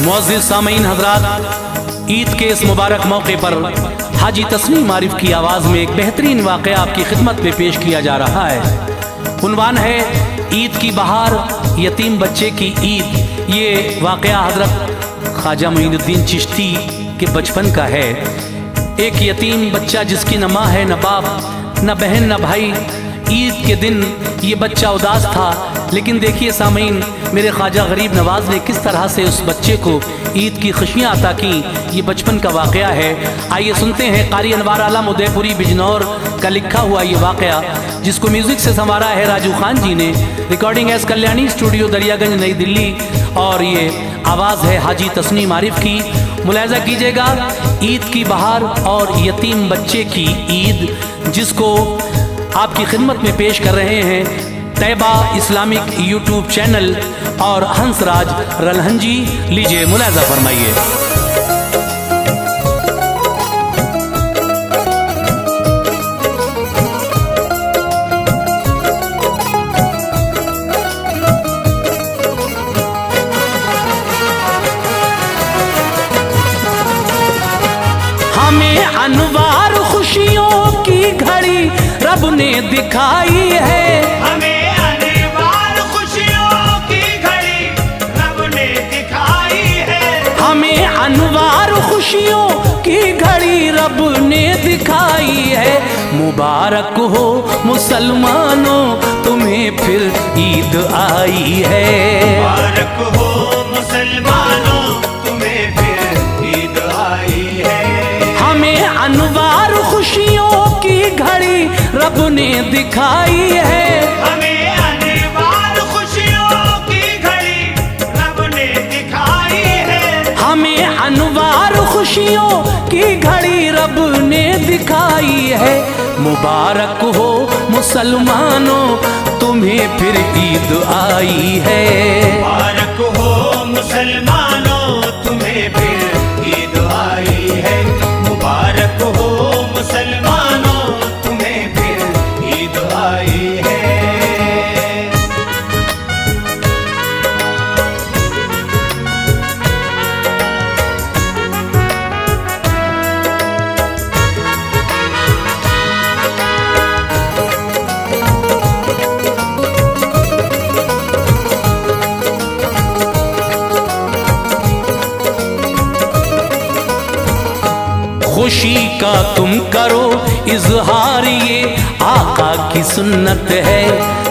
मुअज़्ज़िज़ सामीन हज़रात, ईद के इस मुबारक मौके पर हाजी तस्नीम आरिफ की आवाज़ में एक बेहतरीन वाक़या आपकी खिदमत में पेश किया जा रहा है। उन्वान है ईद की बहार, यतीम बच्चे की ईद। ये वाक़या हज़रत ख्वाजा मोइनुद्दीन चिश्ती के बचपन का है। एक यतीम बच्चा जिसकी न माँ है, न बाप, न बहन, न भाई। ईद के दिन ये बच्चा उदास था, लेकिन देखिए सामीन, मेरे ख्वाजा गरीब नवाज ने किस तरह से उस बच्चे को ईद की खुशियाँ अता की। ये बचपन का वाक़या है। आइए सुनते हैं कारी अनवार आलम उदयपुरी बिजनौर का लिखा हुआ ये वाक़या, जिसको म्यूज़िक से संवारा है राजू खान जी ने। Recording S Kalyani studio Daryaganj नई दिल्ली, और ये आवाज़ है हाजी तस्नीम आरिफ की। मुलाहिज़ा कीजिएगा, ईद की बहार और यतीम बच्चे की ईद, जिसको आपकी खिदमत में पेश कर रहे हैं तैयबा इस्लामिक यूट्यूब चैनल और हंसराज रलहंजी। लीजिए मुलाहिज़ा फरमाइए। हमें अनवार खुशियों की घड़ी रब ने दिखाई है। हमें अनवार खुशियों की घड़ी रब ने दिखाई है। हमें अनवार खुशियों की घड़ी रब ने दिखाई है। मुबारक हो मुसलमानों, तुम्हें फिर ईद आई है। मुबारक हो मुसलमानों, तुम्हें फिर ईद आई है। हमें अनवार खुशियों की घड़ी रब ने दिखाई है। हमें अनवार खुशियों की घड़ी रब ने दिखाई है। हमें अनवार खुशियों की घड़ी रब ने दिखाई है। मुबारक हो मुसलमानों, तुम्हें फिर ईद आई है। मुबारक हो मुसलमानों, तुम्हें फिर ईद आई है। मुबारक हो मुसलमानों, तुम्हें फिर ईद आई है। खुशी का तुम करो इजहार, ये आका की सुन्नत है।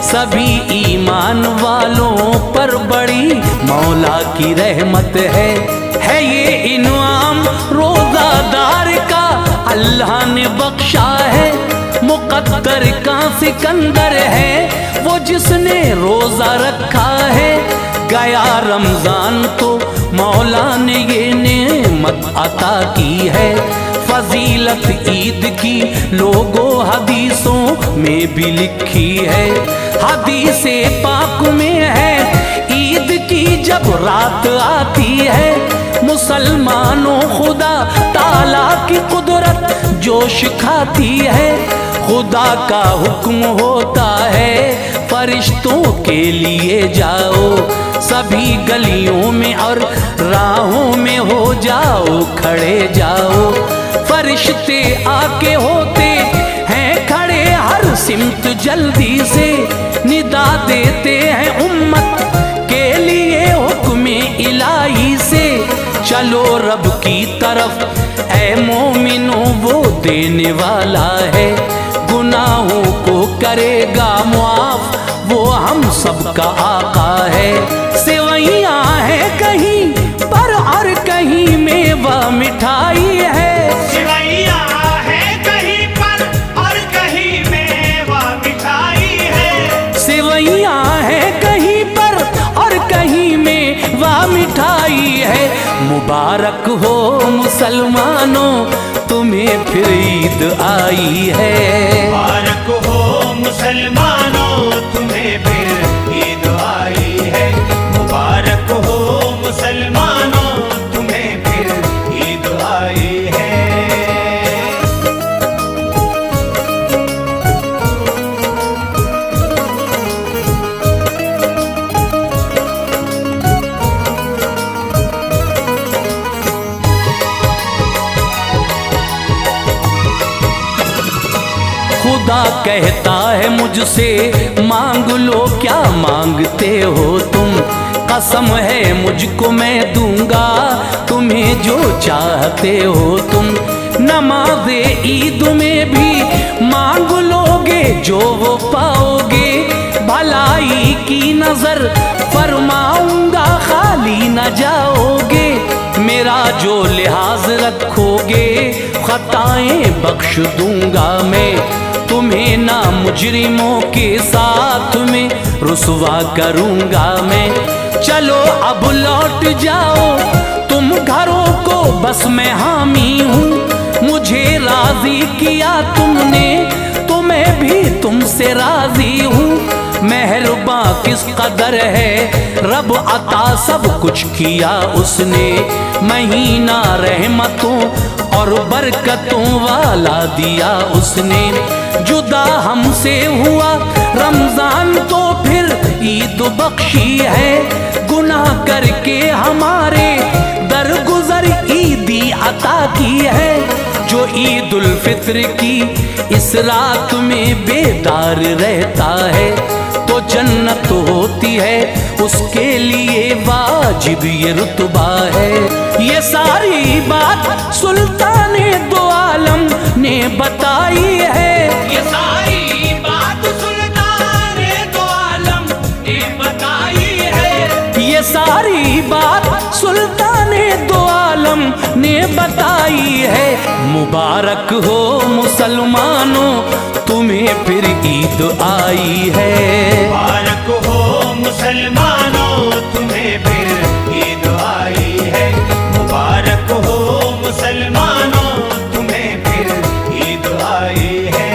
सभी ईमान वालों पर बड़ी मौला की रहमत है ये इनाम रोजादार का अल्लाह ने बख्शा है। मुकद्दर का सिकंदर है वो जिसने रोजा रखा है। गया रमजान तो मौला ने ये नेमत अता की है। फजीलत ईद की लोगों हदीसों में भी लिखी है। हदीसे पाक में है ईद की जब रात आती है। मुसलमानों खुदा ताला की कुदरत जोश खाती है। खुदा का हुक्म होता है फरिश्तों के लिए जाओ। सभी गलियों में और राहों में हो जाओ खड़े जाओ। फरिश्ते आके होते हैं खड़े हर सिमत जल्दी से। निदा देते हैं उम्मत के लिए हुक्म इलाही से। चलो रब की तरफ ऐ मोमिनो, वो देने वाला है। गुनाहों को करेगा मुआफ, वो हम सबका आका है। सेवैयाँ है कहीं पर और कहीं मेवा मिठाई है। सेवैयाँ है कहीं पर और कहीं मेवा मिठाई है। सेवैयाँ है कहीं पर और कहीं मेवा मिठाई है। मुबारक हो मुसलमानों, तुम्हें फिर ईद आई है। मुबारक हो मुसलमानों, तुम्हें फिर ईद आई है। मुबारक हो मुसलमानों, तुम्हें फिर ईद आई है। खुदा कहता है मुझसे मांग लो क्या मांगते हो तुम, कसम है मुझको मैं दूंगा तुम्हें जो चाहते हो तुम। नमाज़े ईद में भी मांग लोगे जो वो पाओगे, भलाई की नजर फरमाऊंगा खाली न जाओगे। मेरा जो लिहाज रखोगे खताएं बख्श दूंगा मैं तुम्हें, ना मुजरिमों के साथ में रुसवा करूंगा मैं। चलो अब लौट जाओ तुम घरों को, बस मैं हामी हूँ। मुझे राजी किया तुमने तो मैं भी तुमसे राजी हूँ। मेहरबां किस कदर है रब, अता सब कुछ किया उसने। महीना रहमतों और बरकतों वाला दिया उसने। जुदा हमसे हुआ रमजान तो फिर ईद बख्शी है, गुनाह करके हमारे दरगुजर ईदी अता की है। जो ईद उल फित्र की इस रात में बेदार रहता है तो जन्नत होती है उसके लिए वाजिब ये रुतबा है। ये सारी बात सुल्ताने दो आलम ने बताई है, ये सारी बात सुल्ताने दो आलम ने बताई है। ये सारी बात सुल्ताने दो आलम ने बताई है। मुबारक हो मुसलमानों तुम्हें फिर ईद आई है। मुबारक हो मुसलमानों तुम्हें फिर ईद आई है। मुबारक हो मुसलमानों तुम्हें फिर ईद आई है।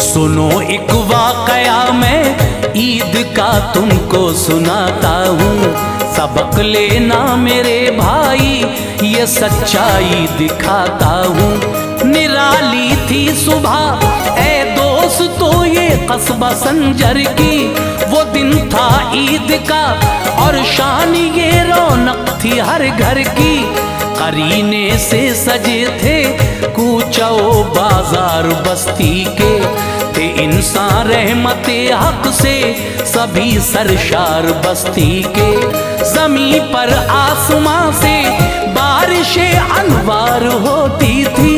सुनो एक वाकया मैं ईद का तुमको सुनाता हूँ, सबक लेना मेरे भाई ये सच्चाई दिखाता हूँ। निराली थी सुबह ए दोस्त तो ये कस्बा संजर की, वो दिन था ईद का और शान ये रौनक थी हर घर की। करीने से सजे थे कूचो बाजार बस्ती के, थे इंसान रहमते हक से सभी सरशार बस्ती के। जमी पर आसमां से बारिशें अनवार होती थी,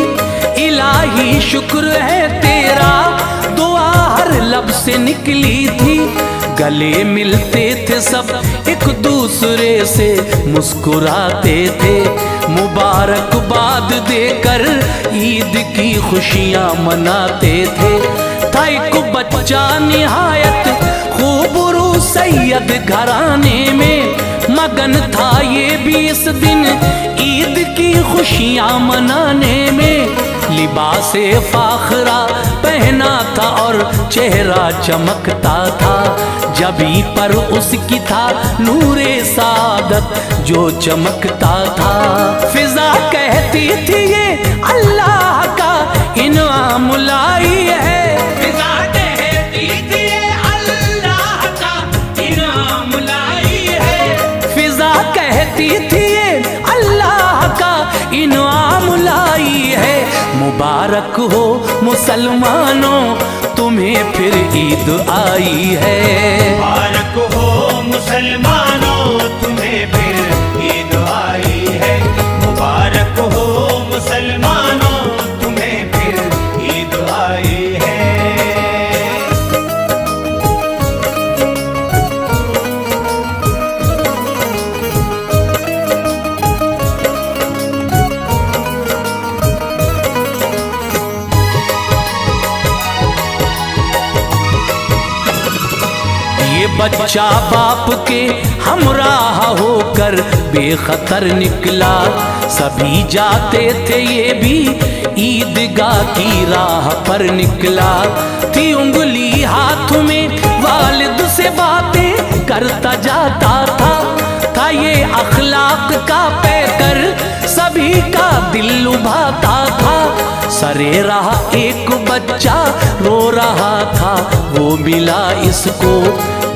इलाही शुक्र है तेरा दुआ हर लब से निकली थी। गले मिलते थे सब एक दूसरे से मुस्कुराते थे, मुबारकबाद देकर ईद की खुशियां मनाते थे। था एक बच्चा निहायत खूबरू सैयद घराने में, मगन था ये भी इस दिन ईद की खुशियां मनाने में। लिबासे फाखरा पहना था और चेहरा चमकता था, जबी पर उसकी था नूरे सादत जो चमकता था। फिजा कहती थी ये अल्लाह का इनाम लाई है, फिजा कहती थी ये अल्लाह का इनाम लाई है। फिजा कहती थी ये अल्लाह का इनाम लाई है। मुबारक हो मुसलमानों तुम्हें फिर ईद आई है। मुबारक हो मुसलमानों तुम्हें फिर ईद आई है। मुबारक हो मुसलमानों तुम्हें फिर ईद आई है। ये बच्चा बाप के हमराह होकर बेखतर निकला, सभी जाते थे ये भी ईदगाह की राह पर निकला। थी उंगली हाथ में वालिद से बातें करता जाता था सभी का दिल लुभाता था। सरे रहा एक बच्चा रो रहा था, वो मिला इसको,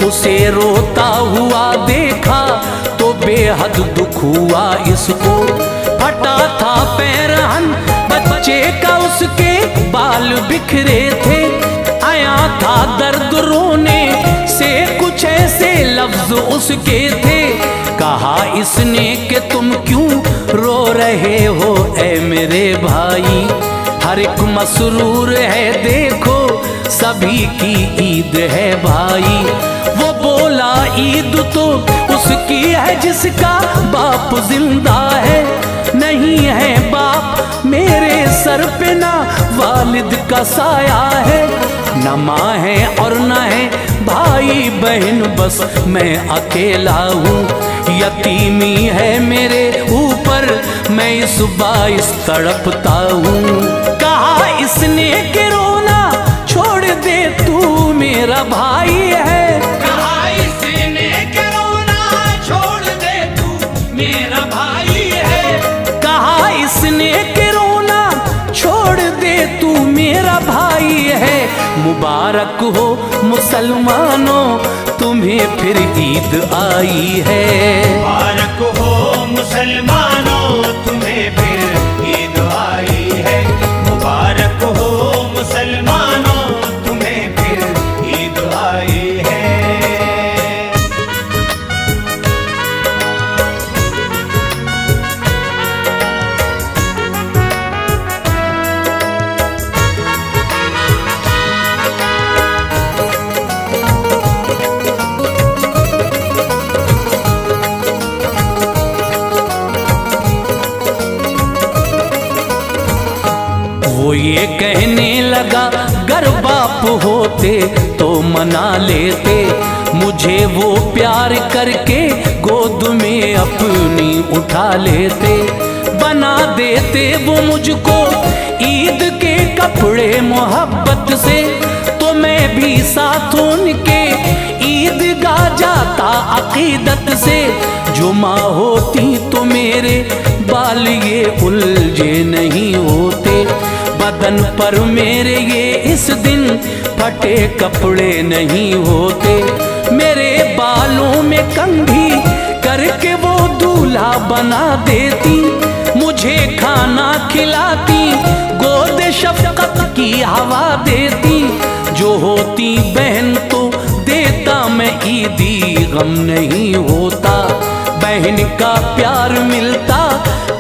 उसे रोता हुआ देखा तो बेहद दुख हुआ इसको। फटा था पैरहन बच्चे का, उसके बाल बिखरे थे, आया था दर्द रोने से, कुछ ऐसे लफ्ज उसके थे। कहा इसने कि तुम क्यों रो रहे हो ऐ मेरे भाई, हर एक मसरूर है देखो, सभी की ईद है भाई। वो बोला ईद तो उसकी है जिसका बाप जिंदा है, नहीं है बाप मेरे सर पे ना वालिद का साया है, न माँ है और न है भाई बहन, बस मैं अकेला हूँ, यतीमी है मेरे ऊपर, मैं इस बाइस तड़पता हूँ। कहा इसने कि रोना छोड़ दे तू मेरा भाई है, कहा इसने कि रोना छोड़ दे तू मेरा भाई है, कहा इसने कि रोना छोड़ दे तू मेरा भाई है। मुबारक हो मुसलमानों तुम्हें फिर ईद आई है। मुबारक हो मुसलमानों तुम्हें फिर ईद आई है। मुबारक हो मुसलमानों तुम्हें फिर ईद आई है। वो ये कहने लगा गर बाप होते तो मना लेते, मुझे वो प्यार करके गोद में अपनी उठा लेते, बना देते वो मुझको ईद के कपड़े मोहब्बत से, तो मैं भी साथ उनके ईद गा जाता अकीदत से। जो माँ होती तो मेरे बाल ये उलझे नहीं होते, बदन पर मेरे ये इस दिन फटे कपड़े नहीं होते, मेरे बालों में कंघी करके वो दूल्हा बना देती, मुझे खाना खिलाती, गोद शफकत की हवा देती, जो होती बहन तो देता मैं ईदी गम नहीं होता, बहन का प्यार मिलता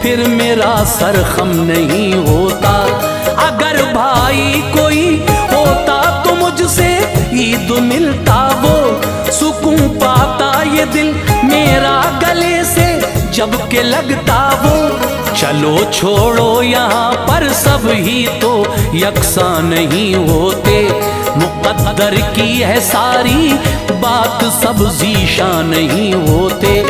फिर मेरा सर खम नहीं होता। अगर भाई कोई होता तो मुझसे ईद मिलता, वो सुकून पाता ये दिल मेरा गले से जब के लगता वो। चलो छोड़ो यहाँ पर सब ही तो यकसा नहीं होते, मुक़द्दर की है सारी बात सब ज़ीशा नहीं होते।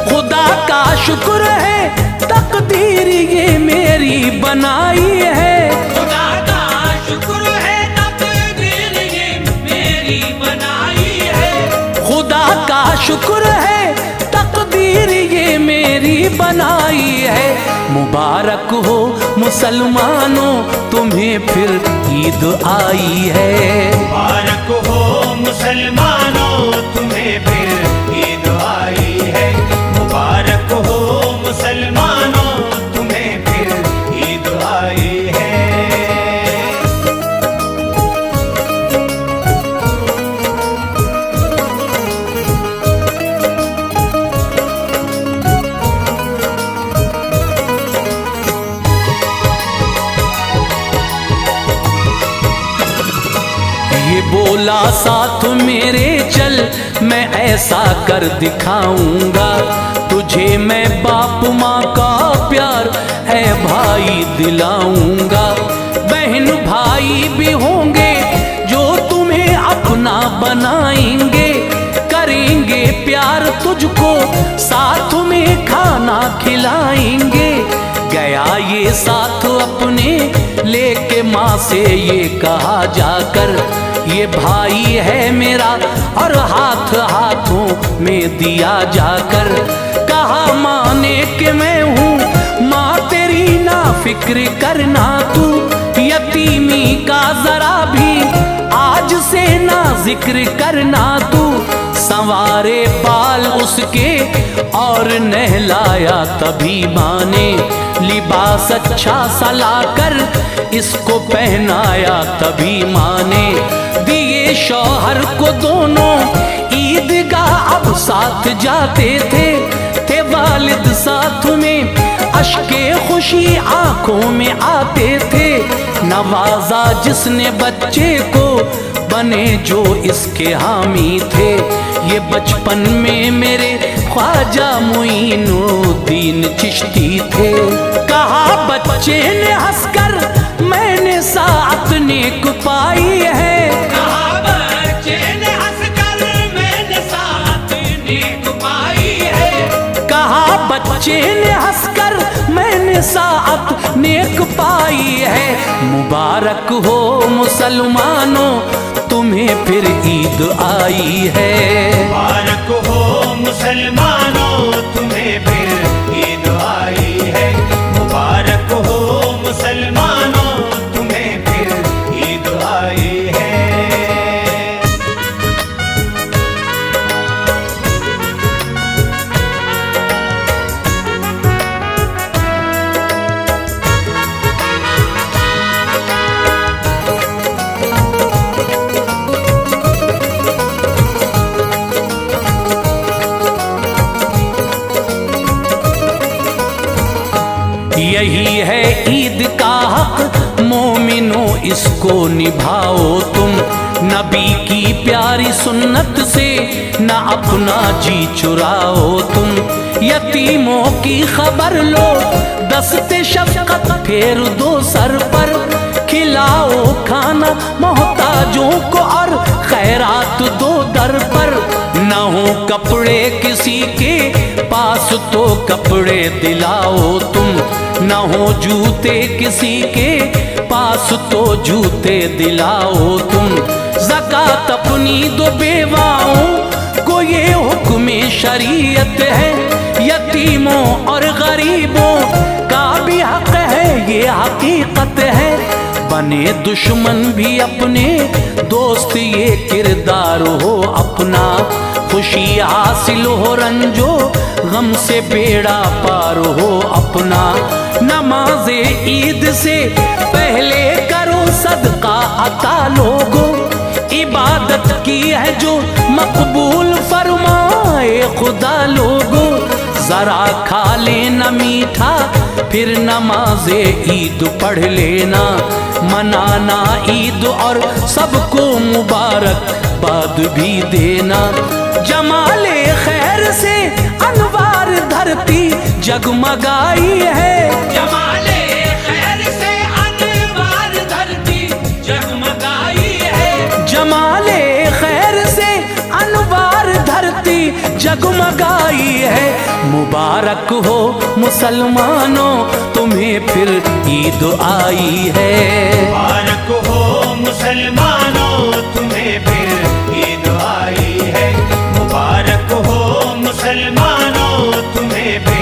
खुदा का शुक्र है तकदीर ये मेरी बनाई है, खुदा का शुक्र है तकदीर ये मेरी बनाई है। खुदा का शुक्र है तकदीर ये मेरी बनाई है। मुबारक हो मुसलमानों तुम्हें फिर ईद आई है। मुबारक हो मुसलमानों तुम्हें फिर ईद आई है। मुबारक हो मुसलमानों तुम्हें फिर ईद आई है। ये बोला साथ मेरे चल मैं ऐसा कर दिखाऊंगा, तुझे मैं बाप माँ का प्यार है भाई दिलाऊंगा। बहन भाई भी होंगे जो तुम्हें अपना बनाएंगे, करेंगे प्यार तुझको साथ में खाना खिलाएंगे। गया ये साथ अपने लेके माँ से ये कहा जाकर, ये भाई है मेरा और हाथ हाथों में दिया जाकर। कहा माँ ने कि मैं हूँ माँ तेरी फिक्र करना तू, यतीमी का जरा भी आज से ना जिक्र करना तू। संवारे बाल उसके और नहलाया तभी माँ ने, लिबास अच्छा सा लाकर इसको पहनाया तभी माँ ने। दिए शौहर को दोनों ईदगाह अब साथ जाते थे वालिद साथ में, अश्के खुशी आंखों में आते थे। नवाजा जिसने बच्चे को, बने जो इसके हामी थे। ये बचपन में मेरे ख्वाजा मुईनुद्दीन चिश्ती थे। कहा बच्चे ने हंसकर मैंने साथ नेक पाई है, कहा बच्चे ने हंसकर मैंने साथ नेक पाई है। कहा बच्चे ने हंसकर मैंने साथ नेक पाई है। मुबारक हो मुसलमानों तुम्हें फिर ईद आई है। मुबारक हो मुसलमानों तुम्हें फिर ईद आई है। मुबारक हो मुसलमानों तुम्हें फिर ईद आई है। यही है ईद का हक मोमिनो, इसको निभाओ तुम। नबी की प्यारी सुन्नत से न अपना जी चुराओ तुम। यतीमों की खबर लो, दस्ते शफकत फेर दो सर पर। खिलाओ खाना मोहताजों को और खैरात दो दर पर। न हो कपड़े किसी के पास तो कपड़े दिलाओ तुम। न हो जूते किसी के पास तो जूते दिलाओ तुम। ज़कात अपनी दो बेवाओं को, ये हुक्म शरीयत है। यतीमों और गरीबों का भी हक है, ये हकीकत है। बने दुश्मन भी अपने दोस्त, ये किरदार हो अपना। खुशी हासिल हो रंजो गम से बेड़ा पार हो अपना। नमाज़े ईद से पहले करो सदका अता लोगो, इबादत की है जो मकबूल फरमाए खुदा लोगो। जरा खा लेना मीठा फिर नमाज़े ईद पढ़ लेना। मनाना ईद और सबको मुबारक बाद भी देना। जमाले खैर से अनवार धरती जगमगाई है। जमाले खैर से अनवार धरती जगमगाई है। जमाले खैर से अनवार धरती जगमगाई है। मुबारक हो मुसलमानों तुम्हें फिर ईद आई है। मुबारक हो मुसलमानों तुम्हें फिर ईद आई है। मुबारक हो मुसलमानों तुम्हें फिर